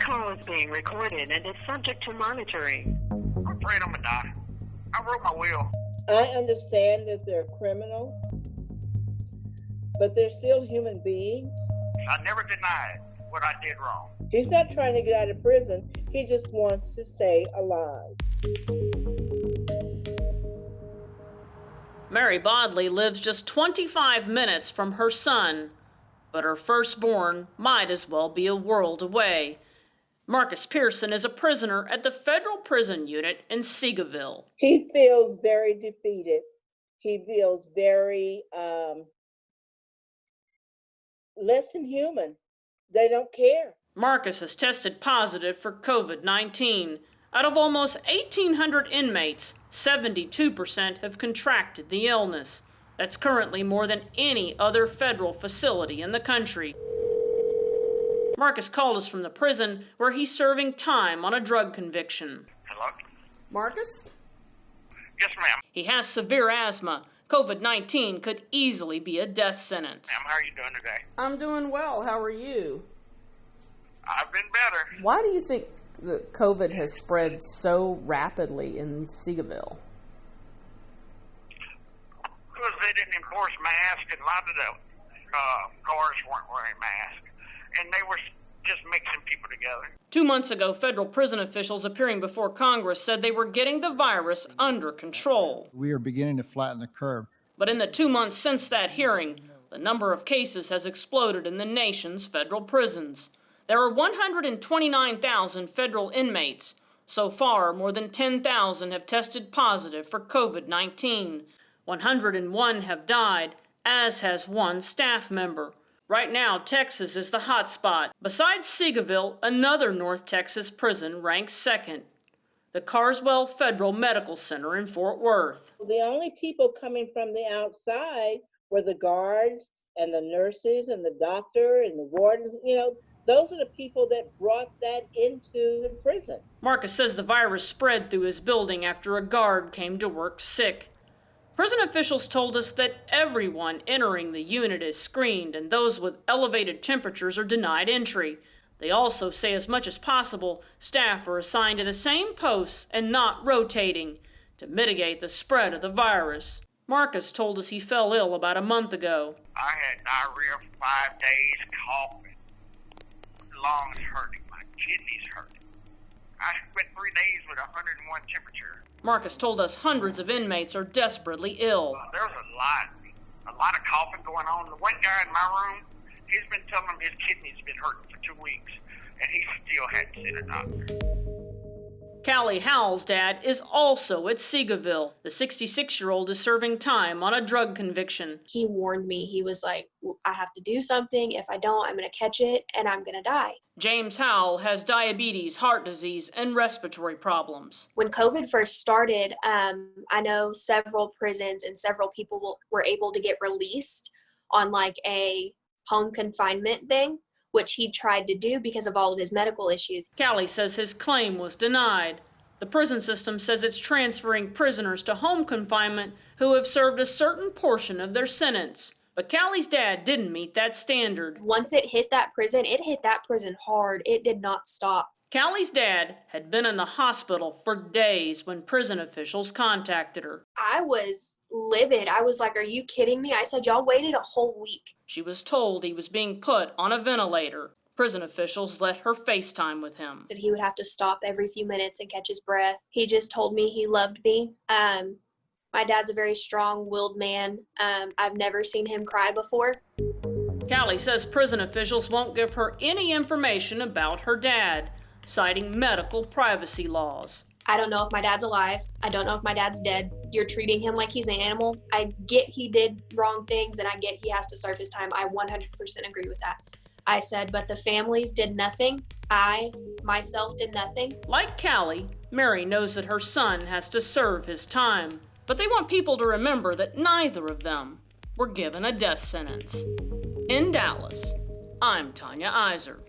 call is being recorded and is subject to monitoring. I'm afraid I'm gonna die. I wrote my will. I understand that they're criminals, but they're still human beings. I never denied what I did wrong. He's not trying to get out of prison. He just wants to stay alive. Mary Bodley lives just 25 minutes from her son, but her firstborn might as well be a world away. Marcus Pearson is a prisoner at the federal prison unit in Seagoville. He feels very defeated. He feels very less than human. They don't care. Marcus has tested positive for COVID-19. Out of almost 1,800 inmates, 72% have contracted the illness. That's currently more than any other federal facility in the country. Marcus called us from the prison where he's serving time on a drug conviction. Hello? Marcus? Yes, ma'am. He has severe asthma. COVID-19 could easily be a death sentence. Ma'am, how are you doing today? I'm doing well. How are you? I've been better. Why do you think that COVID has spread so rapidly in Seagoville? Because they didn't enforce masks, and a lot of the guards weren't wearing masks. And they were just mixing people together. 2 months ago, federal prison officials appearing before Congress said they were getting the virus under control. We are beginning to flatten the curve. But in the 2 months since that hearing, the number of cases has exploded in the nation's federal prisons. There are 129,000 federal inmates. So far, more than 10,000 have tested positive for COVID-19. 101 have died, as has one staff member. Right now, Texas is the hot spot. Besides Seagoville, another North Texas prison ranks second, the Carswell Federal Medical Center in Fort Worth. The only people coming from the outside were the guards and the nurses and the doctor and the warden. Those are the people that brought that into the prison. Marcus says the virus spread through his building after a guard came to work sick. Prison officials told us that everyone entering the unit is screened and those with elevated temperatures are denied entry. They also say as much as possible, staff are assigned to the same posts and not rotating to mitigate the spread of the virus. Marcus told us he fell ill about a month ago. I had diarrhea for 5 days, coughing, lungs hurting, my kidneys hurting. I spent 3 days with 101 temperature. Marcus told us hundreds of inmates are desperately ill. There's a lot of coughing going on. The one guy in my room, he's been telling him his kidneys been hurting for 2 weeks, and he still hadn't seen a doctor. Callie Howell's dad is also at Seagoville. The 66-year-old is serving time on a drug conviction. He warned me. He was like, I have to do something. If I don't, I'm going to catch it and I'm going to die. James Howell has diabetes, heart disease, and respiratory problems. When COVID first started, I know several prisons and several people were able to get released on like a home confinement thing, which he tried to do because of all of his medical issues. Callie says his claim was denied. The prison system says it's transferring prisoners to home confinement who have served a certain portion of their sentence. But Callie's dad didn't meet that standard. Once it hit that prison hard. It did not stop. Callie's dad had been in the hospital for days when prison officials contacted her. I was livid. I was like, are you kidding me? I said, y'all waited a whole week. She was told he was being put on a ventilator. Prison officials let her FaceTime with him. Said he would have to stop every few minutes and catch his breath. He just told me he loved me. My dad's a very strong-willed man. I've never seen him cry before. Callie says prison officials won't give her any information about her dad, citing medical privacy laws. I don't know if my dad's alive. I don't know if my dad's dead. You're treating him like he's an animal. I get he did wrong things and I get he has to serve his time. I 100% agree with that. I said, but the families did nothing. I, myself, did nothing. Like Callie, Mary knows that her son has to serve his time. But they want people to remember that neither of them were given a death sentence. In Dallas, I'm Tanya Iser.